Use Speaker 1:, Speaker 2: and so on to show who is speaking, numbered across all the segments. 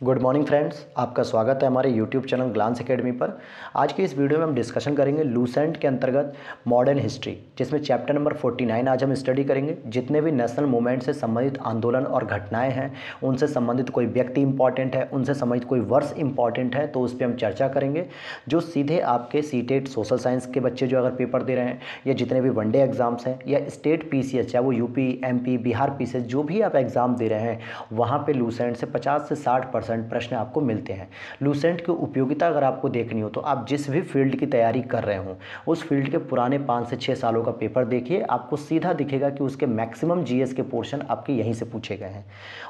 Speaker 1: Good morning friends, आपका स्वागत है हमारे यूट्यूब चैनल ग्लांस एकेडमी पर। आज की इस वीडियो में हम डिस्कशन करेंगे लूसेंट के अंतर्गत मॉडर्न हिस्ट्री, जिसमें चैप्टर नंबर 49 आज हम स्टडी करेंगे। जितने भी नेशनल मूवमेंट से संबंधित आंदोलन और घटनाएं हैं, उनसे संबंधित कोई व्यक्ति इंपॉर्टेंट है, उनसे संबंधित कोई वर्ष इंपॉर्टेंट है, तो उस पर हम चर्चा करेंगे। जो सीधे आपके सीटेट सोशल साइंस के बच्चे जो अगर पेपर दे रहे हैं, या जितने भी वनडे एग्जाम्स हैं, या स्टेट पीसीएस, चाहे वो यूपी, एमपी, बिहार पीसीएस, जो भी आप एग्ज़ाम दे रहे हैं, वहाँ पर लूसेंट से 50 से 60% प्रश्न आपको मिलते हैं। लूसेंट की उपयोगिता अगर आपको देखनी हो तो आप जिस भी फील्ड की तैयारी कर रहे हो, उस फील्ड के पुराने 5 से 6 सालों का पेपर देखिए, आपको सीधा दिखेगा कि उसके मैक्सिमम जीएस के पोर्शन आपके यहीं से पूछे गए हैं।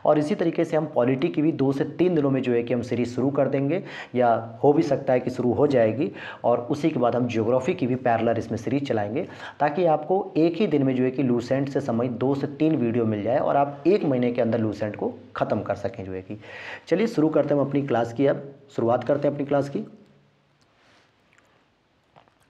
Speaker 1: और इसी तरीके से हम पॉलिटी की भी 2 से 3 दिनों में जो है कि हम सीरीज शुरू कर देंगे, या हो भी सकता है कि शुरू हो जाएगी, और उसी के बाद हम ज्योग्राफी की भी पैरेलल इसमें सीरीज चलाएंगे, ताकि आपको एक ही दिन में जो है कि लूसेंट से संबंधित 2 से 3 वीडियो मिल जाए और आप 1 महीने के अंदर लूसेंट को ख़त्म कर सकें जो है कि। चलिए शुरू करते हैं हम अपनी क्लास की। अब शुरुआत करते हैं अपनी क्लास की।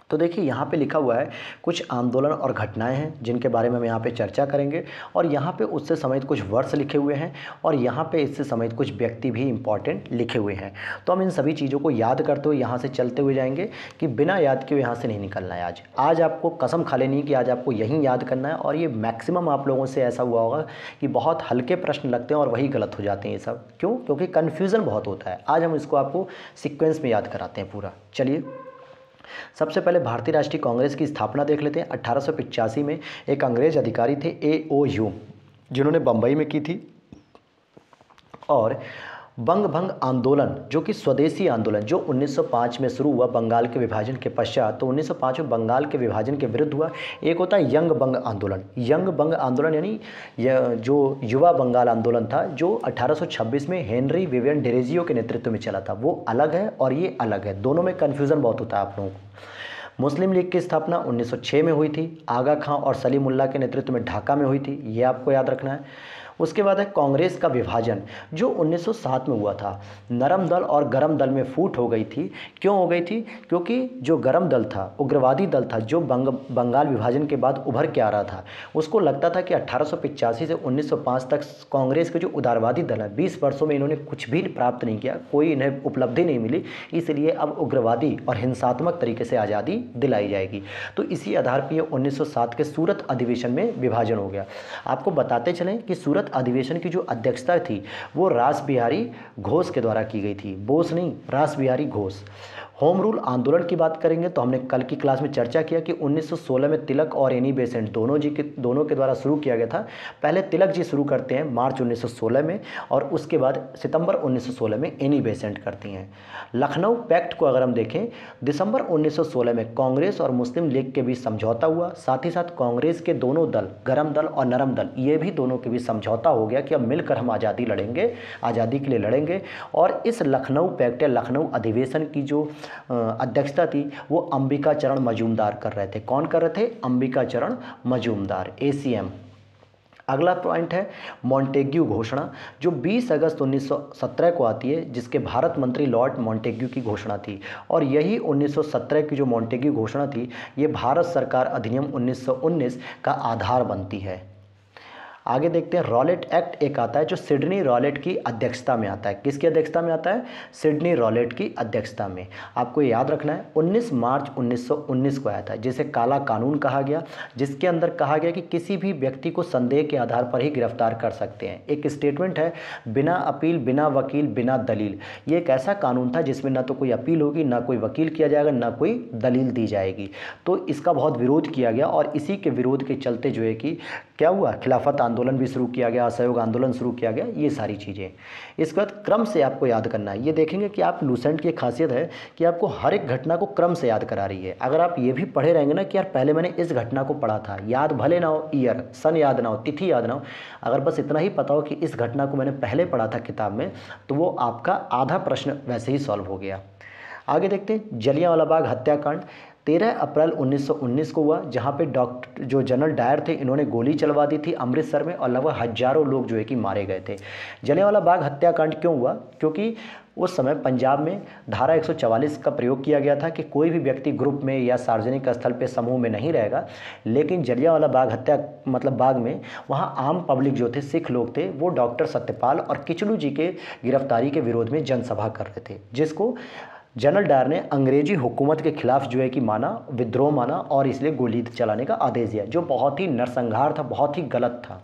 Speaker 1: तो देखिए यहाँ पे लिखा हुआ है कुछ आंदोलन और घटनाएं हैं जिनके बारे में हम यहाँ पे चर्चा करेंगे, और यहाँ पे उससे समेत कुछ वर्ष लिखे हुए हैं, और यहाँ पे इससे समेत कुछ व्यक्ति भी इंपॉर्टेंट लिखे हुए हैं। तो हम इन सभी चीज़ों को याद करते हुए यहाँ से चलते हुए जाएंगे कि बिना याद किए यहाँ से नहीं निकलना है। आज आपको कसम खा लेनी है कि आज आपको यहीं याद करना है। और ये मैक्सिमम आप लोगों से ऐसा हुआ होगा कि बहुत हल्के प्रश्न लगते हैं और वही गलत हो जाते हैं। ये सब क्यों? क्योंकि कन्फ्यूज़न बहुत होता है। आज हम इसको आपको सिक्वेंस में याद कराते हैं पूरा। चलिए सबसे पहले भारतीय राष्ट्रीय कांग्रेस की स्थापना देख लेते हैं। 1885 में एक अंग्रेज अधिकारी थे ए.ओ. ह्यूम, जिन्होंने बम्बई में की थी। और बंग भंग आंदोलन, जो कि स्वदेशी आंदोलन, जो 1905 में शुरू हुआ बंगाल के विभाजन के पश्चात, तो 1905 में बंगाल के विभाजन के विरुद्ध हुआ। एक होता है यंग बंग आंदोलन। यंग बंग आंदोलन यानी जो युवा बंगाल आंदोलन था, जो 1826 में हेनरी विवियन डेरेजियो के नेतृत्व में चला था, वो अलग है और ये अलग है। दोनों में कन्फ्यूज़न बहुत होता है आप लोगों को। मुस्लिम लीग की स्थापना 1906 में हुई थी। आगा खां और सलीमुल्लाह के नेतृत्व में ढाका में हुई थी, ये आपको याद रखना है। उसके बाद है कांग्रेस का विभाजन, जो 1907 में हुआ था। नरम दल और गरम दल में फूट हो गई थी। क्यों हो गई थी? क्योंकि जो गरम दल था, उग्रवादी दल था, जो बंगाल विभाजन के बाद उभर के आ रहा था, उसको लगता था कि 1885 से 1905 तक कांग्रेस के जो उदारवादी दल है, 20 वर्षों में इन्होंने कुछ भी प्राप्त नहीं किया, कोई इन्हें उपलब्धि नहीं मिली, इसलिए अब उग्रवादी और हिंसात्मक तरीके से आज़ादी दिलाई जाएगी। तो इसी आधार पर 1907 के सूरत अधिवेशन में विभाजन हो गया। आपको बताते चलें कि सूरत अधिवेशन की जो अध्यक्षता थी वो रास बिहारी घोष के द्वारा की गई थी। बोस नहीं, रास बिहारी घोष। होम रूल आंदोलन की बात करेंगे तो हमने कल की क्लास में चर्चा किया कि 1916 में तिलक और एनी बेसेंट दोनों के द्वारा शुरू किया गया था। पहले तिलक जी शुरू करते हैं मार्च 1916 में, और उसके बाद सितंबर 1916 में एनी बेसेंट करती हैं। लखनऊ पैक्ट को अगर हम देखें, दिसंबर 1916 में कांग्रेस और मुस्लिम लीग के बीच समझौता हुआ। साथ ही साथ कांग्रेस के दोनों दल, गरम दल और नरम दल, ये भी दोनों के बीच समझौता हो गया कि अब मिलकर हम आज़ादी लड़ेंगे, आज़ादी के लिए लड़ेंगे। और इस लखनऊ पैक्ट या लखनऊ अधिवेशन की जो अध्यक्षता थी वो अंबिका चरण मजूमदार कर रहे थे। कौन कर रहे थे? अंबिका चरण मजूमदार, एसीएम। अगला पॉइंट है मॉन्टेग्यू घोषणा, जो 20 अगस्त 1917 को आती है, जिसके भारत मंत्री लॉर्ड मॉन्टेग्यू की घोषणा थी। और यही 1917 की जो मॉन्टेग्यू घोषणा थी, ये भारत सरकार अधिनियम 1919 का आधार बनती है। आगे देखते हैं रॉलेट एक्ट एक आता है, जो सिडनी रॉलेट की अध्यक्षता में आता है। किसकी अध्यक्षता में आता है? सिडनी रॉलेट की अध्यक्षता में। आपको याद रखना है 19 मार्च 1919 को आया था, जिसे काला कानून कहा गया, जिसके अंदर कहा गया कि किसी भी व्यक्ति को संदेह के आधार पर ही गिरफ्तार कर सकते हैं। एक स्टेटमेंट है, बिना अपील, बिना वकील, बिना दलील। ये एक ऐसा कानून था जिसमें ना तो कोई अपील होगी, ना कोई वकील किया जाएगा, ना कोई दलील दी जाएगी। तो इसका बहुत विरोध किया गया, और इसी के विरोध के चलते जो है कि क्या हुआ, खिलाफत आंदोलन भी शुरू किया गया, असहयोग आंदोलन शुरू किया गया, ये सारी चीज़ें। इसके बाद क्रम से आपको याद करना है। ये देखेंगे कि आप लूसेंट की खासियत है कि आपको हर एक घटना को क्रम से याद करा रही है। अगर आप ये भी पढ़े रहेंगे ना कि यार पहले मैंने इस घटना को पढ़ा था, याद भले ना हो ईयर, सन याद ना हो, तिथि याद ना हो, अगर बस इतना ही पता हो कि इस घटना को मैंने पहले पढ़ा था किताब में, तो वो आपका आधा प्रश्न वैसे ही सॉल्व हो गया। आगे देखते हैं जलियांवाला बाग हत्याकांड। 13 अप्रैल 1919 को हुआ, जहाँ पे डॉक्टर जो जनरल डायर थे इन्होंने गोली चलवा दी थी अमृतसर में और लगभग हजारों लोग जो है कि मारे गए थे। जलियांवाला बाग हत्याकांड क्यों हुआ? क्योंकि उस समय पंजाब में धारा 144 का प्रयोग किया गया था कि कोई भी व्यक्ति ग्रुप में या सार्वजनिक स्थल पे समूह में नहीं रहेगा। लेकिन जलियांवाला बाग हत्या बाग में वहाँ आम पब्लिक जो थे, सिख लोग थे, वो डॉक्टर सत्यपाल और किचलू जी के गिरफ्तारी के विरोध में जनसभा कर रहे थे, जिसको जनरल डायर ने अंग्रेजी हुकूमत के खिलाफ जो है कि माना, विद्रोह माना और इसलिए गोली चलाने का आदेश दिया, जो बहुत ही नरसंहार था, बहुत ही गलत था।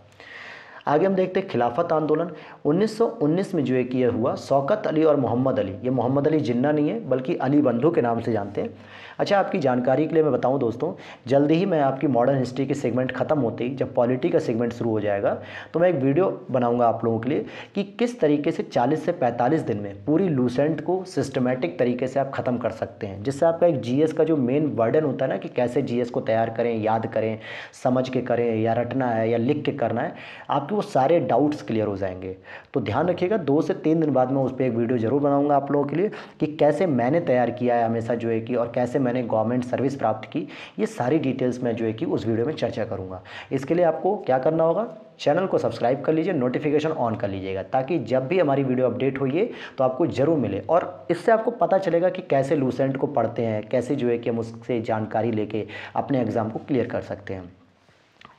Speaker 1: आगे हम देखते हैं खिलाफत आंदोलन 1919 में जो है कि यह हुआ। शौकत अली और मोहम्मद अली, ये मोहम्मद अली जिन्ना नहीं है बल्कि अली बंधु के नाम से जानते हैं। अच्छा, आपकी जानकारी के लिए मैं बताऊं दोस्तों, जल्दी ही मैं आपकी मॉडर्न हिस्ट्री के सेगमेंट खत्म होते ही जब पॉलिटी का सेगमेंट शुरू हो जाएगा तो मैं एक वीडियो बनाऊंगा आप लोगों के लिए कि किस तरीके से 40 से 45 दिन में पूरी लूसेंट को सिस्टमेटिक तरीके से आप खत्म कर सकते हैं, जिससे आपका एक जीएस का जो मेन बर्डन होता है ना कि कैसे जीएस को तैयार करें, याद करें, समझ के करें या रटना है या लिख के करना है, आपके वो सारे डाउट्स क्लियर हो जाएंगे। तो ध्यान रखिएगा, 2 से 3 दिन बाद मैं उस पर एक वीडियो जरूर बनाऊंगा आप लोगों के लिए कि कैसे मैंने तैयार किया है हमेशा जो है कि, और कैसे मैंने गवर्नमेंट सर्विस प्राप्त की, ये सारी डिटेल्स मैं जो है कि उस वीडियो में चर्चा करूंगा। इसके लिए आपको क्या करना होगा, चैनल को सब्सक्राइब कर लीजिए, नोटिफिकेशन ऑन कर लीजिएगा, ताकि जब भी हमारी वीडियो अपडेट होइए तो आपको जरूर मिले और इससे आपको पता चलेगा कि कैसे लूसेंट को पढ़ते हैं, कैसे जो है कि हम उससे जानकारी लेके अपने एग्जाम को क्लियर कर सकते हैं।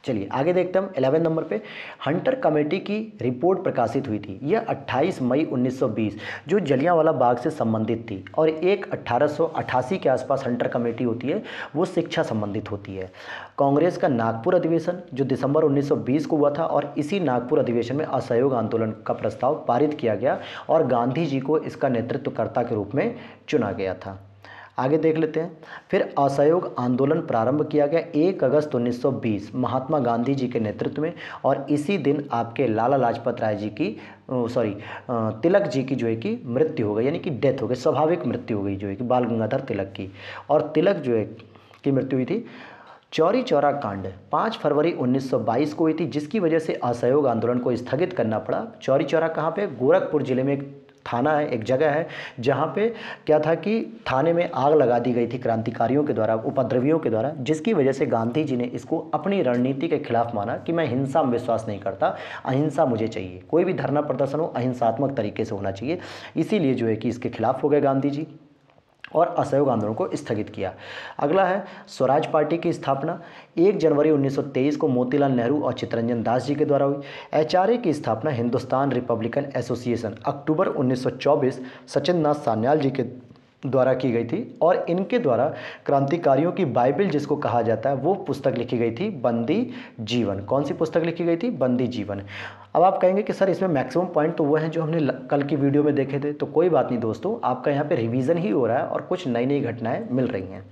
Speaker 1: चलिए आगे देखते हैं हम 11 नंबर पे। हंटर कमेटी की रिपोर्ट प्रकाशित हुई थी, यह 28 मई 1920 जो जलियांवाला बाग से संबंधित थी, और एक 1888 के आसपास हंटर कमेटी होती है, वो शिक्षा संबंधित होती है। कांग्रेस का नागपुर अधिवेशन जो दिसंबर 1920 को हुआ था, और इसी नागपुर अधिवेशन में असहयोग आंदोलन का प्रस्ताव पारित किया गया और गांधी जी को इसका नेतृत्वकर्ता के रूप में चुना गया था। आगे देख लेते हैं। फिर असहयोग आंदोलन प्रारंभ किया गया 1 अगस्त 1920 महात्मा गांधी जी के नेतृत्व में, और इसी दिन आपके लाला लाजपत राय जी की तिलक जी की जो है कि मृत्यु हो गई, यानी कि डेथ हो गई, स्वाभाविक मृत्यु हो गई जो है कि बाल गंगाधर तिलक की। और तिलक जो है की मृत्यु हुई थी। चौरी चौरा कांड 5 फरवरी 1922 को हुई थी, जिसकी वजह से असहयोग आंदोलन को स्थगित करना पड़ा। चौरी चौरा कहाँ पे? गोरखपुर जिले में एक थाना है, एक जगह है जहाँ पे क्या था कि थाने में आग लगा दी गई थी क्रांतिकारियों के द्वारा, उपद्रवियों के द्वारा, जिसकी वजह से गांधी जी ने इसको अपनी रणनीति के खिलाफ माना कि मैं हिंसा में विश्वास नहीं करता, अहिंसा मुझे चाहिए, कोई भी धरना प्रदर्शन हो अहिंसात्मक तरीके से होना चाहिए। इसीलिए जो है कि इसके खिलाफ हो गए गांधी जी और असहयोग आंदोलन को स्थगित किया। अगला है स्वराज पार्टी की स्थापना 1 जनवरी 1923 को मोतीलाल नेहरू और चित्तरंजन दास जी के द्वारा हुई। एचआरए की स्थापना हिंदुस्तान रिपब्लिकन एसोसिएशन अक्टूबर 1924 सचिंद्र नाथ सान्याल जी के द्वारा की गई थी, और इनके द्वारा क्रांतिकारियों की बाइबल जिसको कहा जाता है वो पुस्तक लिखी गई थी, बंदी जीवन। कौन सी पुस्तक लिखी गई थी? बंदी जीवन। अब आप कहेंगे कि सर इसमें मैक्सिमम पॉइंट तो वो हैं जो हमने कल की वीडियो में देखे थे, तो कोई बात नहीं दोस्तों, आपका यहाँ पे रिवीजन ही हो रहा है और कुछ नई नई घटनाएं मिल रही हैं।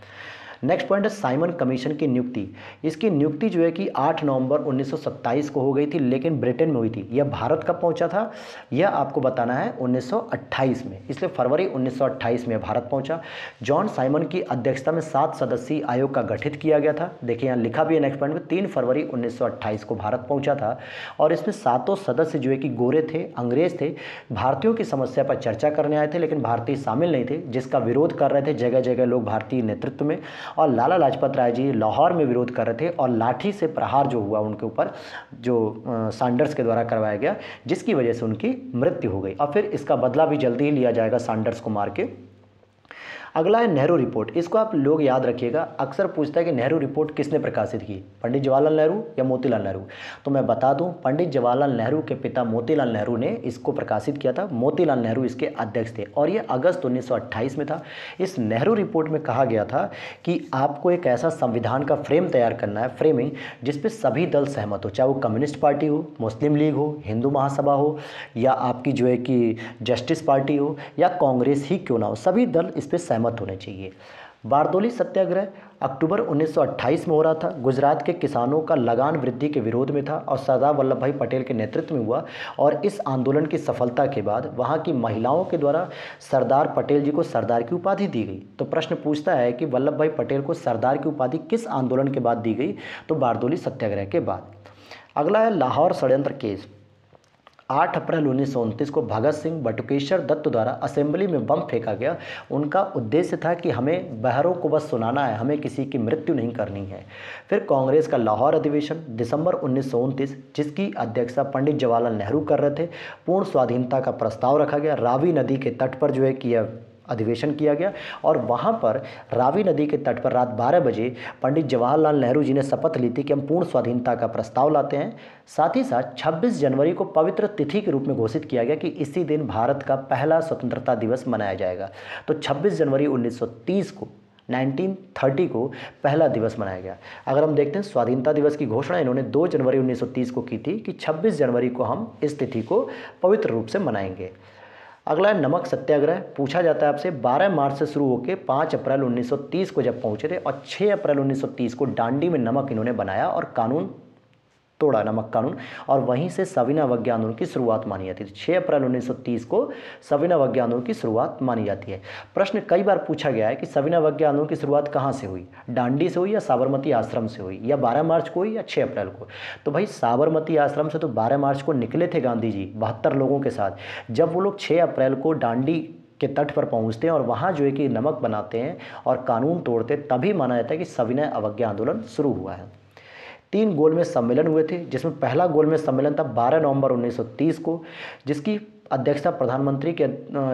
Speaker 1: नेक्स्ट पॉइंट है साइमन कमीशन की नियुक्ति। इसकी नियुक्ति जो है कि 8 नवंबर 1927 को हो गई थी, लेकिन ब्रिटेन में हुई थी। यह भारत कब पहुंचा था यह आपको बताना है 1928 में, इसलिए फरवरी 1928 में भारत पहुंचा। जॉन साइमन की अध्यक्षता में 7 सदस्यीय आयोग का गठित किया गया था। देखिए यहाँ लिखा भी है नेक्स्ट पॉइंट में, 3 फरवरी 1928 को भारत पहुंचा था, और इसमें 7 सदस्य जो है कि गोरे थे, अंग्रेज थे, भारतीयों की समस्या पर चर्चा करने आए थे, लेकिन भारतीय शामिल नहीं थे, जिसका विरोध कर रहे थे जगह जगह लोग भारतीय नेतृत्व में। और लाला लाजपत राय जी लाहौर में विरोध कर रहे थे, और लाठी से प्रहार जो हुआ उनके ऊपर, जो सैंडर्स के द्वारा करवाया गया, जिसकी वजह से उनकी मृत्यु हो गई। और फिर इसका बदला भी जल्दी ही लिया जाएगा सैंडर्स को मार के। अगला है नेहरू रिपोर्ट। इसको आप लोग याद रखिएगा, अक्सर पूछता है कि नेहरू रिपोर्ट किसने प्रकाशित की, पंडित जवाहरलाल नेहरू या मोतीलाल नेहरू। तो मैं बता दूं, पंडित जवाहरलाल नेहरू के पिता मोतीलाल नेहरू ने इसको प्रकाशित किया था। मोतीलाल नेहरू इसके अध्यक्ष थे, और ये अगस्त 1928 में था। इस नेहरू रिपोर्ट में कहा गया था कि आपको एक ऐसा संविधान का फ्रेम तैयार करना है, फ्रेमिंग, जिसपे सभी दल सहमत हो, चाहे वो कम्युनिस्ट पार्टी हो, मुस्लिम लीग हो, हिंदू महासभा हो, या आपकी जो है कि जस्टिस पार्टी हो, या कांग्रेस ही क्यों ना हो, सभी दल इस पर मत होने चाहिए। बारदोली सत्याग्रह अक्टूबर 1928 में हो रहा था। गुजरात के किसानों का लगान वृद्धि के विरोध में था और सरदार वल्लभ भाई पटेल के नेतृत्व में हुआ, और इस आंदोलन की सफलता के बाद वहां की महिलाओं के द्वारा सरदार पटेल जी को सरदार की उपाधि दी गई। तो प्रश्न पूछता है कि वल्लभ भाई पटेल को सरदार की उपाधि किस आंदोलन के बाद दी गई? तो बारदोली सत्याग्रह के बाद। अगला है लाहौर षड्यंत्र केस। 8 अप्रैल 1929 को भगत सिंह बटुकेश्वर दत्त द्वारा असेंबली में बम फेंका गया। उनका उद्देश्य था कि हमें बहरों को बस सुनाना है, हमें किसी की मृत्यु नहीं करनी है। फिर कांग्रेस का लाहौर अधिवेशन दिसंबर 1929, जिसकी अध्यक्षता पंडित जवाहरलाल नेहरू कर रहे थे। पूर्ण स्वाधीनता का प्रस्ताव रखा गया। रावी नदी के तट पर जो है कि यह अधिवेशन किया गया और वहाँ पर रावी नदी के तट पर रात 12 बजे पंडित जवाहरलाल नेहरू जी ने शपथ ली थी कि हम पूर्ण स्वाधीनता का प्रस्ताव लाते हैं। साथ ही साथ 26 जनवरी को पवित्र तिथि के रूप में घोषित किया गया कि इसी दिन भारत का पहला स्वतंत्रता दिवस मनाया जाएगा। तो 26 जनवरी 1930 को 1930 को पहला दिवस मनाया गया। अगर हम देखते हैं स्वाधीनता दिवस की घोषणा इन्होंने 2 जनवरी 1930 को की थी कि 26 जनवरी को हम इस तिथि को पवित्र रूप से मनाएंगे। अगला है नमक सत्याग्रह। पूछा जाता है आपसे 12 मार्च से शुरू होकर 5 अप्रैल 1930 को जब पहुंचे थे और 6 अप्रैल 1930 को दांडी में नमक इन्होंने बनाया और कानून तोड़ा, नमक कानून, और वहीं से सविनय अवज्ञा आंदोलन की शुरुआत मानी जाती है। 6 अप्रैल 1930 को सविनय अवज्ञा आंदोलन की शुरुआत मानी जाती है। प्रश्न कई बार पूछा गया है कि सविनय अवज्ञा आंदोलन की शुरुआत कहाँ से हुई, दांडी से हुई या साबरमती आश्रम से हुई, या 12 मार्च को हुई या 6 अप्रैल को। तो भाई साबरमती आश्रम से तो 12 मार्च को निकले थे गांधी जी 72 लोगों के साथ। जब वो लोग 6 अप्रैल को दांडी के तट पर पहुंचते हैं और वहाँ जो है कि नमक बनाते हैं और कानून तोड़ते, तभी माना जाता है कि सविनय अवज्ञा आंदोलन शुरू हुआ है। 3 गोलमेज सम्मेलन हुए थे, जिसमें पहला गोलमेज सम्मेलन था 12 नवंबर 1930 को, जिसकी अध्यक्षता प्रधानमंत्री के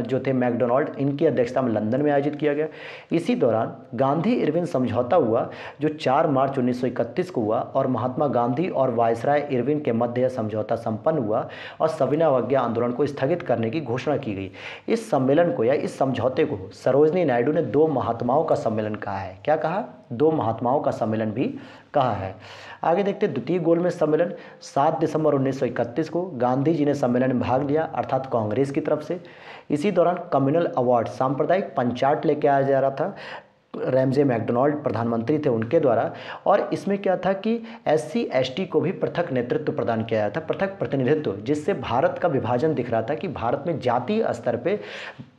Speaker 1: जो थे मैकडोनाल्ड, इनकी अध्यक्षता में लंदन में आयोजित किया गया। इसी दौरान गांधी इरविन समझौता हुआ जो 4 मार्च 1931 को हुआ और महात्मा गांधी और वायसराय इरविन के मध्य यह समझौता संपन्न हुआ और सविनय अवज्ञा आंदोलन को स्थगित करने की घोषणा की गई। इस सम्मेलन को या इस समझौते को सरोजनी नायडू ने 2 महात्माओं का सम्मेलन कहा है। क्या कहा? 2 महात्माओं का सम्मेलन भी कहा है। आगे देखते द्वितीय गोलमेज सम्मेलन 7 दिसंबर 1931 को गांधी जी ने सम्मेलन में भाग लिया, अर्थात कांग्रेस की तरफ से। इसी दौरान कम्युनल अवार्ड सांप्रदायिक पंचाट लेके आया जा रहा था, रैमजे मैकडोनाल्ड प्रधानमंत्री थे उनके द्वारा, और इसमें क्या था कि SC ST को भी पृथक नेतृत्व प्रदान किया गया था, पृथक प्रतिनिधित्व, जिससे भारत का विभाजन दिख रहा था कि भारत में जातीय स्तर पे,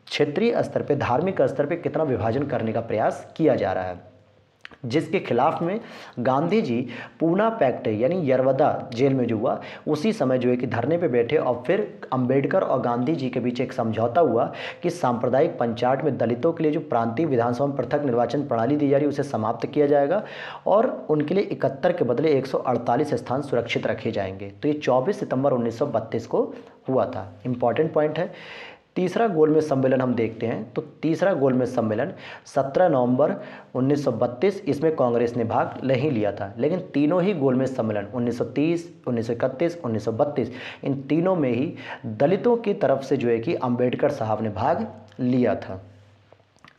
Speaker 1: क्षेत्रीय स्तर पे, धार्मिक स्तर पे कितना विभाजन करने का प्रयास किया जा रहा है, जिसके खिलाफ में गांधी जी पूना पैक्ट यानी यरवदा जेल में जो हुआ उसी समय जो है कि धरने पे बैठे और फिर अंबेडकर और गांधी जी के बीच एक समझौता हुआ कि सांप्रदायिक पंचायत में दलितों के लिए जो प्रांतीय विधानसभा में पृथक निर्वाचन प्रणाली दी जा रही है उसे समाप्त किया जाएगा और उनके लिए 71 के बदले 148 स्थान सुरक्षित रखे जाएंगे। तो ये 24 सितंबर 1932 को हुआ था। इंपॉर्टेंट पॉइंट है। तीसरा गोलमेज सम्मेलन हम देखते हैं तो तीसरा गोलमेज सम्मेलन 17 नवंबर 1932, इसमें कांग्रेस ने भाग नहीं लिया था, लेकिन तीनों ही गोलमेज सम्मेलन 1930, 1931, 1932 इन तीनों में ही दलितों की तरफ से जो है कि अंबेडकर साहब ने भाग लिया था।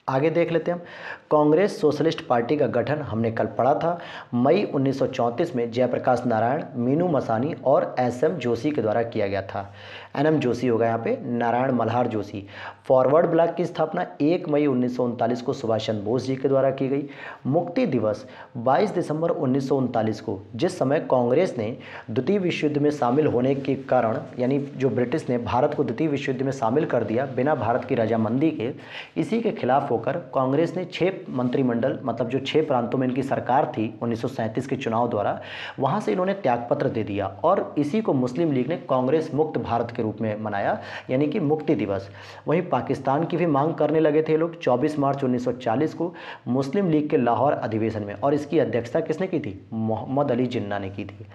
Speaker 1: आगे देख लेते हैं हम। कांग्रेस सोशलिस्ट पार्टी का गठन हमने कल पढ़ा था। मई 1934 में जयप्रकाश नारायण, मीनू मसानी और SM जोशी के द्वारा किया गया था। NM जोशी होगा यहाँ पे, नारायण मल्हार जोशी। फॉरवर्ड ब्लॉक की स्थापना 1 मई 1939 को सुभाष चंद्र बोस जी के द्वारा की गई। मुक्ति दिवस 22 दिसंबर 1939 को, जिस समय कांग्रेस ने द्वितीय विश्व युद्ध में शामिल होने के कारण, यानी जो ब्रिटिश ने भारत को द्वितीय विश्व युद्ध में शामिल कर दिया बिना भारत की रजामंदी के, इसी के खिलाफ होकर कांग्रेस ने 6 मंत्रिमंडल, मतलब जो 6 प्रांतों में इनकी सरकार थी 1937 के चुनाव द्वारा, वहां से इन्होंने त्यागपत्र दे दिया और इसी को मुस्लिम लीग ने कांग्रेस मुक्त भारत के रूप में मनाया, यानी कि मुक्ति दिवस। वहीं पाकिस्तान की भी मांग करने लगे थे लोग 24 मार्च 1940 को मुस्लिम लीग के लाहौर अधिवेशन में, और इसकी अध्यक्षता किसने की थी? मोहम्मद अली जिन्ना ने की थी।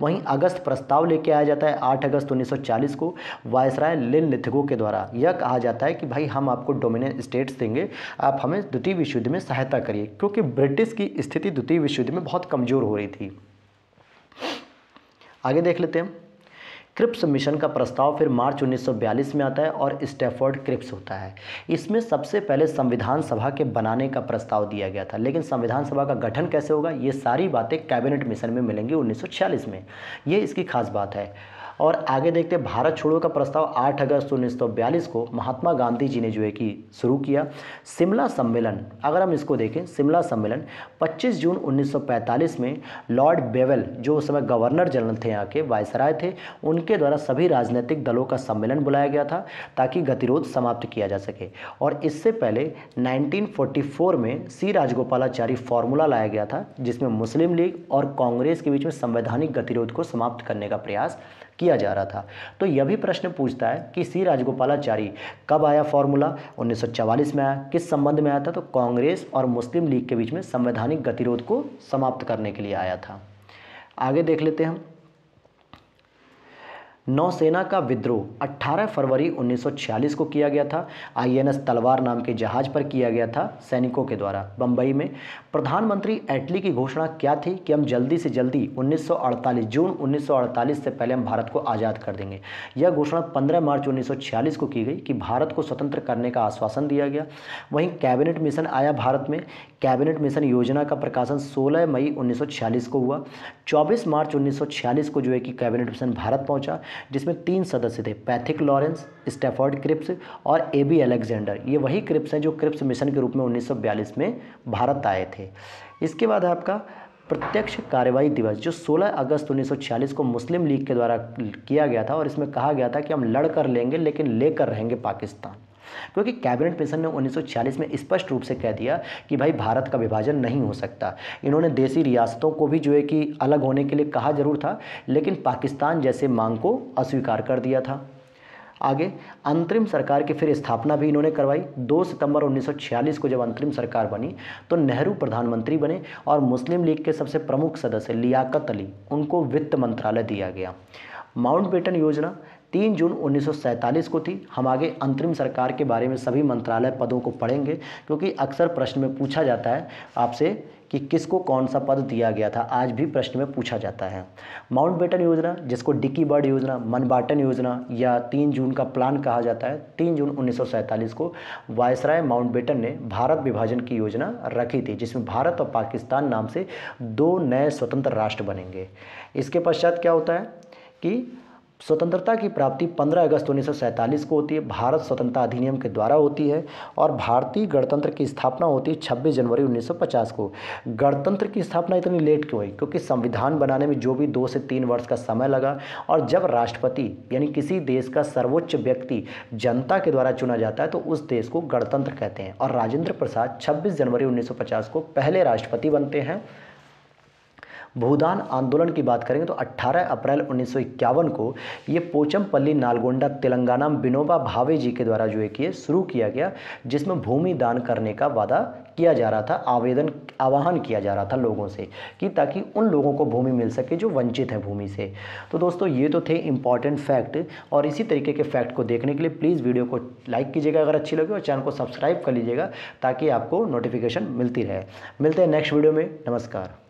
Speaker 1: वहीं अगस्त प्रस्ताव लेके आया जाता है 8 अगस्त 1940 को वायसराय लिन लिथगो के द्वारा। यह कहा जाता है कि भाई हम आपको डोमिनेंट स्टेट्स देंगे, आप हमें द्वितीय विश्व युद्ध में सहायता करिए, क्योंकि ब्रिटिश की स्थिति द्वितीय विश्व युद्ध में बहुत कमजोर हो रही थी। आगे देख लेते हैं। क्रिप्स मिशन का प्रस्ताव फिर मार्च 1942 में आता है और स्टैफोर्ड क्रिप्स होता है। इसमें सबसे पहले संविधान सभा के बनाने का प्रस्ताव दिया गया था, लेकिन संविधान सभा का गठन कैसे होगा, ये सारी बातें कैबिनेट मिशन में मिलेंगी 1946 में। ये इसकी खास बात है। और आगे देखते हैं, भारत छोड़ो का प्रस्ताव 8 अगस्त 1942 को महात्मा गांधी जी ने जो है कि शुरू किया। शिमला सम्मेलन, अगर हम इसको देखें, शिमला सम्मेलन 25 जून 1945 में लॉर्ड बेवेल, जो उस समय गवर्नर जनरल थे, यहाँ के वायसराय थे, उनके द्वारा सभी राजनीतिक दलों का सम्मेलन बुलाया गया था ताकि गतिरोध समाप्त किया जा सके। और इससे पहले 1944 में C राजगोपालाचारी फॉर्मूला लाया गया था, जिसमें मुस्लिम लीग और कांग्रेस के बीच में संवैधानिक गतिरोध को समाप्त करने का प्रयास किया जा रहा था। तो यह भी प्रश्न पूछता है कि सी राजगोपालाचारी कब आया फॉर्मूला, 1944 में आया, किस संबंध में आया था, तो कांग्रेस और मुस्लिम लीग के बीच में संवैधानिक गतिरोध को समाप्त करने के लिए आया था। आगे देख लेते हैं हम। नौसेना का विद्रोह 18 फरवरी 1946 को किया गया था। आईएनएस तलवार नाम के जहाज पर किया गया था सैनिकों के द्वारा बंबई में। प्रधानमंत्री एटली की घोषणा क्या थी कि हम जल्दी से जल्दी 1948 जून 1948 से पहले हम भारत को आज़ाद कर देंगे। यह घोषणा 15 मार्च 1946 को की गई कि भारत को स्वतंत्र करने का आश्वासन दिया गया। वहीं कैबिनेट मिशन आया भारत में। कैबिनेट मिशन योजना का प्रकाशन 16 मई 1946 को हुआ। 24 मार्च 1946 को जो है कि कैबिनेट मिशन भारत पहुंचा, जिसमें 3 सदस्य थे, पैथिक लॉरेंस, स्टैफर्ड क्रिप्स और एबी अलेक्जेंडर। ये वही क्रिप्स हैं जो क्रिप्स मिशन के रूप में 1942 में भारत आए थे। इसके बाद है आपका प्रत्यक्ष कार्रवाई दिवस, जो 16 अगस्त 1946 को मुस्लिम लीग के द्वारा किया गया था, और इसमें कहा गया था कि हम लड़ कर लेंगे लेकिन लेकर रहेंगे पाकिस्तान, क्योंकि कैबिनेट मिशन ने 1946 में स्पष्ट रूप से कह दिया कि भाई भारत का विभाजन नहीं हो सकता। इन्होंने देसी रियासतों को भी जो है कि अलग होने के लिए कहा जरूर था, लेकिन पाकिस्तान जैसे मांग को अस्वीकार कर दिया था। आगे अंतरिम सरकार की फिर स्थापना भी इन्होंने करवाई। 2 सितंबर 1946 को जब अंतरिम सरकार बनी तो नेहरू प्रधानमंत्री बने और मुस्लिम लीग के सबसे प्रमुख सदस्य लियाकत अली, उनको वित्त मंत्रालय दिया गया। माउंटबेटन योजना 3 जून 1947 को थी। हम आगे अंतरिम सरकार के बारे में सभी मंत्रालय पदों को पढ़ेंगे, क्योंकि अक्सर प्रश्न में पूछा जाता है आपसे कि किसको कौन सा पद दिया गया था, आज भी प्रश्न में पूछा जाता है। माउंटबेटन योजना, जिसको डिकी बर्ड योजना, मनबाटन योजना या 3 जून का प्लान कहा जाता है, 3 जून 1947 को वायसराय माउंटबेटन ने भारत विभाजन की योजना रखी थी, जिसमें भारत और पाकिस्तान नाम से 2 नए स्वतंत्र राष्ट्र बनेंगे। इसके पश्चात क्या होता है कि स्वतंत्रता की प्राप्ति 15 अगस्त 1947 को होती है, भारत स्वतंत्रता अधिनियम के द्वारा होती है, और भारतीय गणतंत्र की स्थापना होती है 26 जनवरी 1950 को। गणतंत्र की स्थापना इतनी लेट क्यों हुई? क्योंकि संविधान बनाने में जो भी 2 से 3 वर्ष का समय लगा, और जब राष्ट्रपति यानी किसी देश का सर्वोच्च व्यक्ति जनता के द्वारा चुना जाता है तो उस देश को गणतंत्र कहते हैं। और राजेंद्र प्रसाद 26 जनवरी 1950 को पहले राष्ट्रपति बनते हैं। भूदान आंदोलन की बात करेंगे तो 18 अप्रैल 1951 को ये पोचमपल्ली नालगोंडा तेलंगाना में विनोबा भावे जी के द्वारा जो है कि शुरू किया गया, जिसमें भूमि दान करने का वादा किया जा रहा था, आह्वान किया जा रहा था लोगों से कि ताकि उन लोगों को भूमि मिल सके जो वंचित हैं भूमि से। तो दोस्तों ये तो थे इंपॉर्टेंट फैक्ट, और इसी तरीके के फैक्ट को देखने के लिए प्लीज़ वीडियो को लाइक कीजिएगा अगर अच्छी लगे, और चैनल को सब्सक्राइब कर लीजिएगा ताकि आपको नोटिफिकेशन मिलती रहे। मिलते हैं नेक्स्ट वीडियो में। नमस्कार।